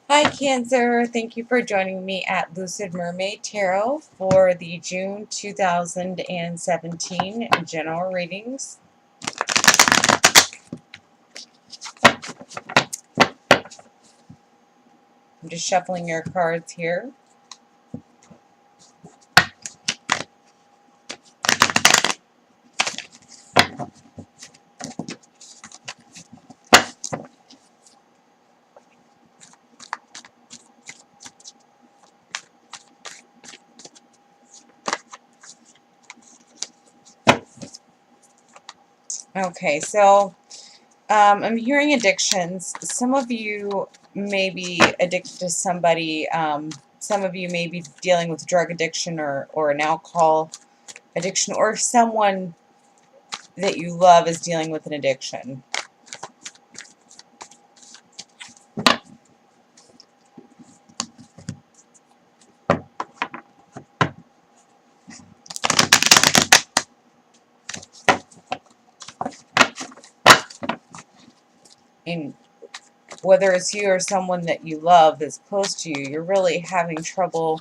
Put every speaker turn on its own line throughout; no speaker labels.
Hi Cancer, thank you for joining me at Lucid Mermaid Tarot for the June 2017 general readings. I'm just shuffling your cards here. Okay, so I'm hearing addictions. Some of you may be addicted to somebody. Some of you may be dealing with drug addiction or an alcohol addiction, or someone that you love is dealing with an addiction. And whether it's you or someone that you love that's close to you, you're really having trouble,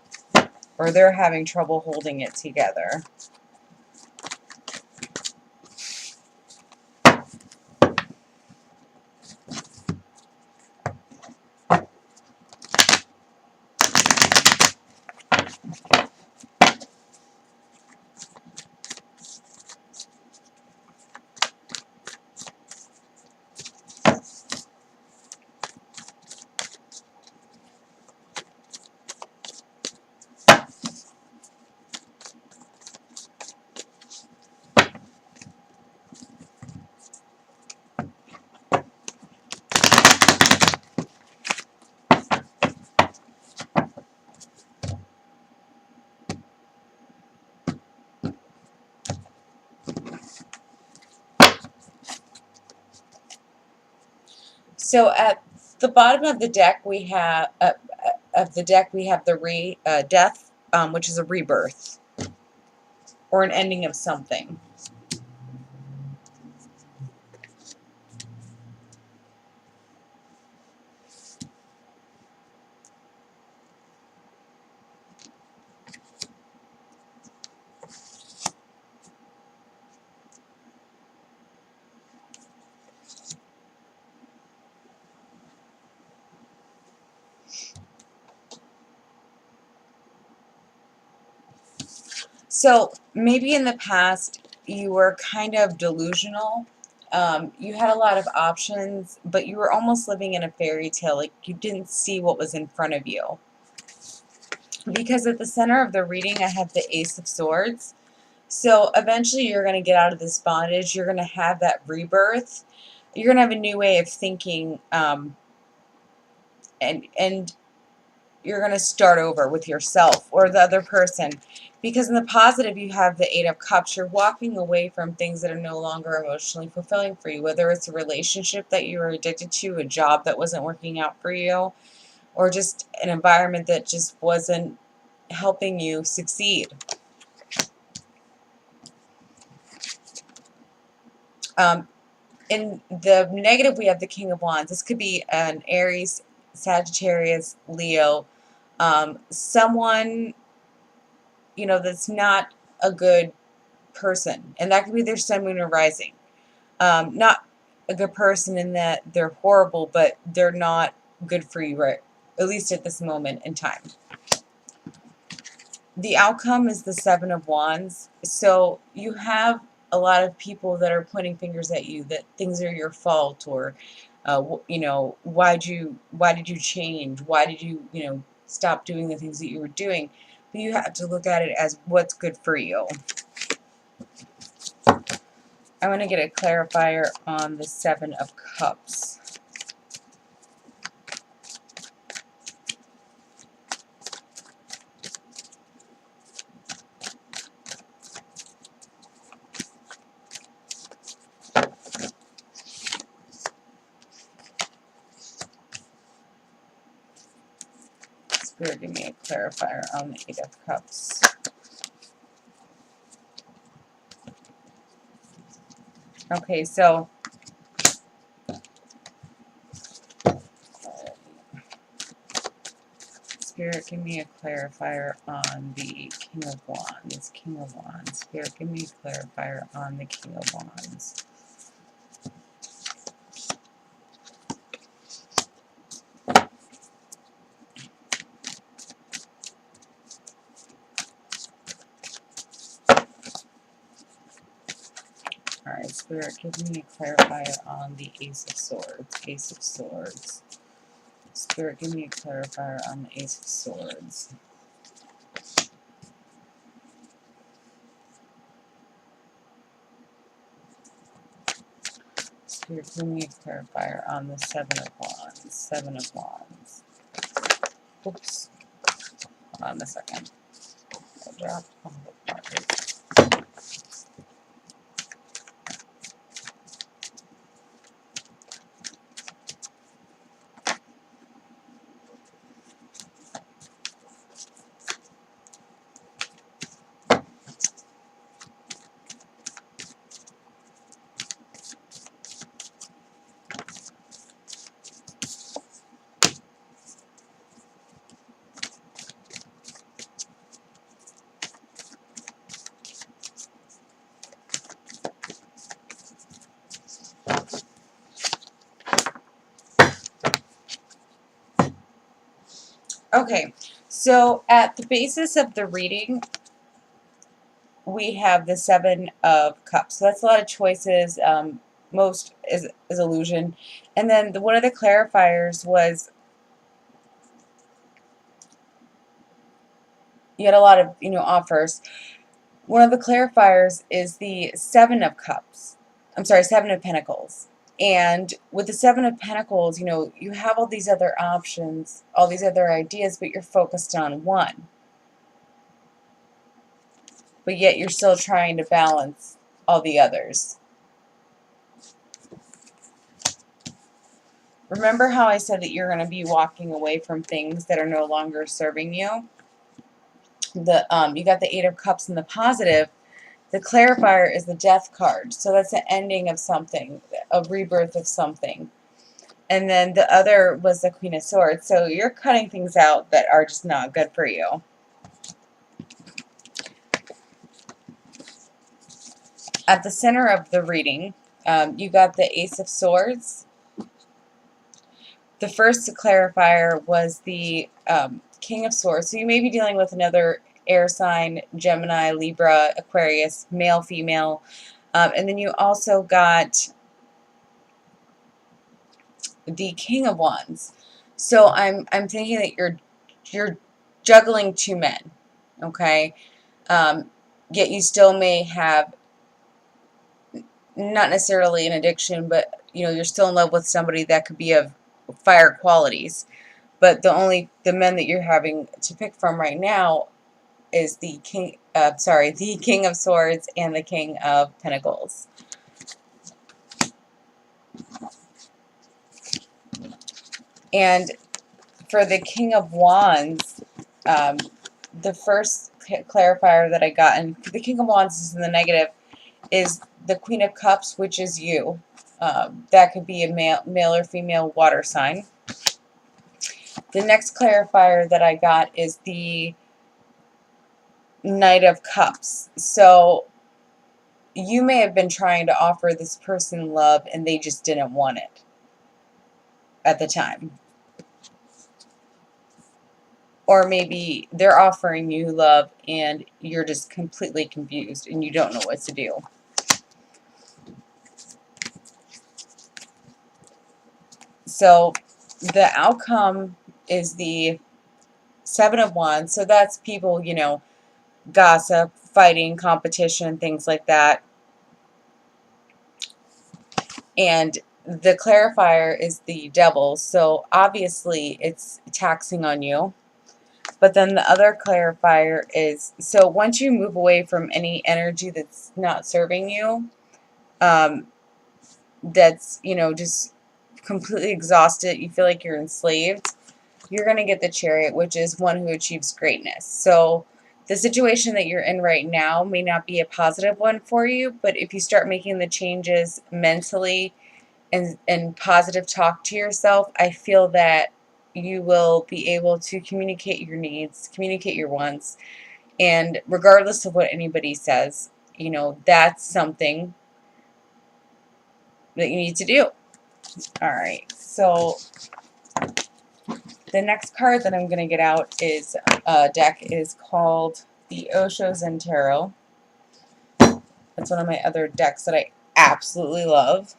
or they're having trouble holding it together. So at the bottom of the deck we have the death, which is a rebirth or an ending of something. So maybe in the past you were kind of delusional. You had a lot of options, but you were almost living in a fairy tale. Like you didn't see what was in front of you. Because at the center of the reading, I have the Ace of Swords. So eventually you're going to get out of this bondage. You're going to have that rebirth. You're going to have a new way of thinking, and you're going to start over with yourself or the other person. Because in the positive, you have the Eight of Cups. You're walking away from things that are no longer emotionally fulfilling for you, whether it's a relationship that you were addicted to, a job that wasn't working out for you, or just an environment that just wasn't helping you succeed. In the negative, we have the King of Wands. This could be an Aries, Sagittarius, Leo, someone, that's not a good person. And that could be their sun, moon, or rising. Not a good person in that they're horrible, but they're not good for you, right? At least at this moment in time. The outcome is the Seven of Wands. So you have a lot of people that are pointing fingers at you that things are your fault, or why did you change? Why did you stop doing the things that you were doing? But you have to look at it as what's good for you. I want to get a clarifier on the Seven of Cups. Spirit, give me a clarifier on the Eight of Cups. Okay, so Spirit, give me a clarifier on the King of Wands. King of Wands. Spirit, give me a clarifier on the King of Wands. Alright, Spirit, give me a clarifier on the Ace of Swords. Ace of Swords. Spirit, give me a clarifier on the Ace of Swords. Spirit, give me a clarifier on the Seven of Wands. Seven of Wands. Oops. Hold on a second. I dropped one of the cards. Okay, so at the basis of the reading, we have the Seven of Cups. So that's a lot of choices. Most is illusion. And then one of the clarifiers was you had a lot of offers. One of the clarifiers is the Seven of Cups. I'm sorry, Seven of Pentacles. And with the Seven of Pentacles, you have all these other options, all these other ideas, but you're focused on one. But yet you're still trying to balance all the others. Remember how I said that you're going to be walking away from things that are no longer serving you? You got the Eight of Cups in the positive. The clarifier is the Death card. So that's the ending of something, a rebirth of something. And then the other was the Queen of Swords. So you're cutting things out that are just not good for you. At the center of the reading, you got the Ace of Swords. The first clarifier was the King of Swords. So you may be dealing with another air sign, Gemini, Libra, Aquarius, male, female. And then you also got the King of Wands. So I'm thinking that you're juggling two men, okay? Yet you still may have not necessarily an addiction, but you're still in love with somebody that could be of fire qualities. But the men that you're having to pick from right now is the the King of Swords and the King of Pentacles. And for the King of Wands, the first clarifier that I got, and the King of Wands is in the negative, is the Queen of Cups, which is you. That could be a male or female water sign. The next clarifier that I got is the Knight of Cups. So you may have been trying to offer this person love and they just didn't want it at the time. Or maybe they're offering you love and you're just completely confused and you don't know what to do. So the outcome is the Seven of Wands. So that's people, gossip, fighting, competition, things like that. And the clarifier is the Devil. So obviously it's taxing on you. But then the other clarifier is, so once you move away from any energy that's not serving you, that's, just completely exhausted, you feel like you're enslaved, you're going to get the Chariot, which is one who achieves greatness. So the situation that you're in right now may not be a positive one for you, but if you start making the changes mentally and positive talk to yourself, I feel that you will be able to communicate your needs, communicate your wants, and regardless of what anybody says, that's something that you need to do. All right, so the next card that I'm going to get out is deck is called the Osho Zen Tarot. That's one of my other decks that I absolutely love.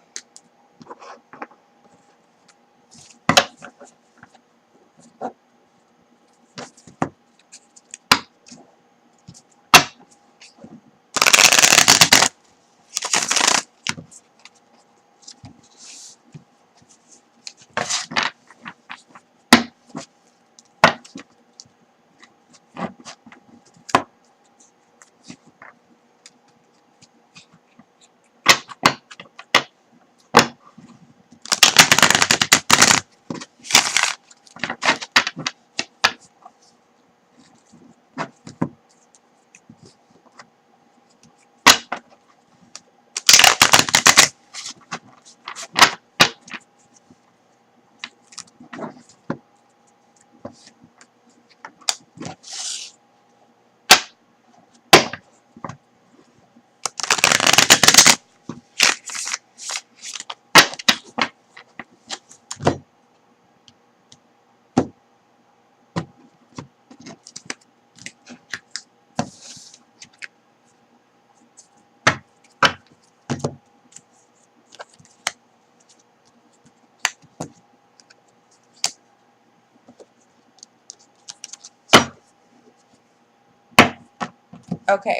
Okay,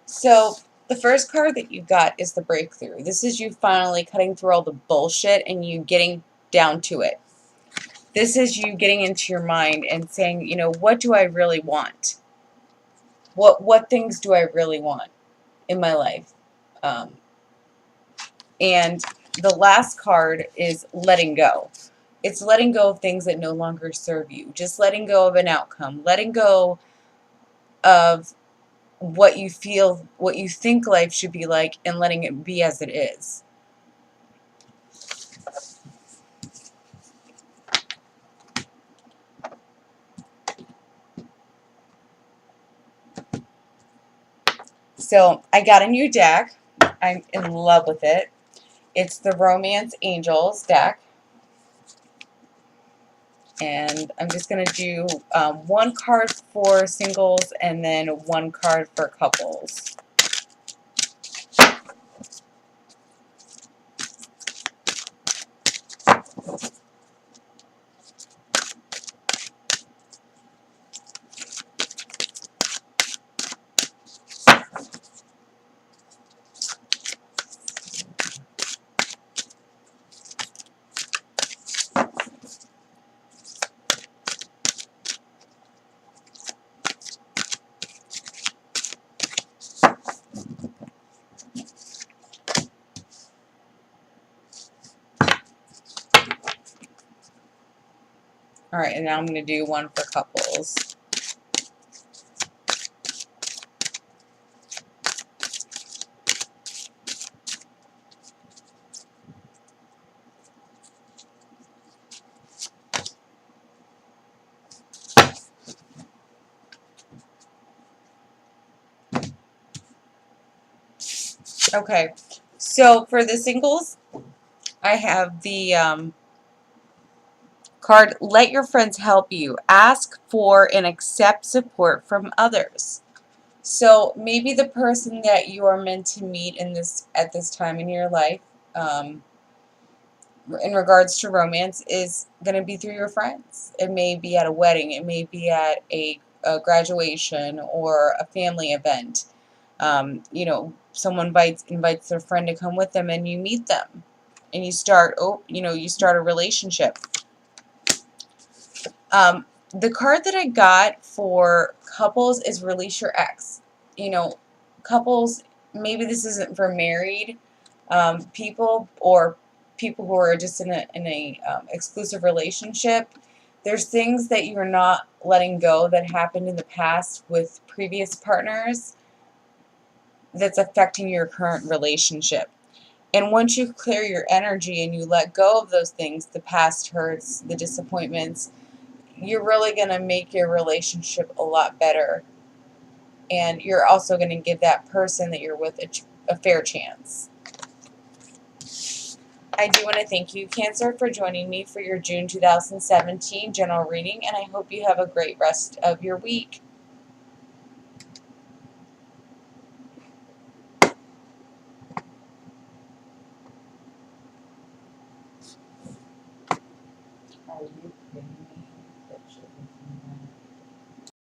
so the first card that you got is the breakthrough. This is you finally cutting through all the bullshit and you getting down to it. This is you getting into your mind and saying, what do I really want? What things do I really want in my life? And the last card is letting go. It's letting go of things that no longer serve you. Just letting go of an outcome. Letting go of what you feel, what you think life should be like, and letting it be as it is. So I got a new deck. I'm in love with it. It's the Romance Angels deck. And I'm just going to do one card for singles and then one card for couples. All right, and now I'm going to do one for couples. Okay, so for the singles, I have the card, let your friends help you. Ask for and accept support from others. So maybe the person that you are meant to meet at this time in your life, in regards to romance, is going to be through your friends. It may be at a wedding. It may be at a graduation or a family event. Someone invites their friend to come with them, and you meet them, and you start a relationship. The card that I got for couples is release your ex. Couples, maybe this isn't for married people or people who are just in a exclusive relationship. There's things that you're not letting go that happened in the past with previous partners that's affecting your current relationship. And once you clear your energy and you let go of those things, the past hurts, the disappointments, you're really going to make your relationship a lot better. And you're also going to give that person that you're with a fair chance. I do want to thank you, Cancer, for joining me for your June 2017 general reading, and I hope you have a great rest of your week. Are you kidding me?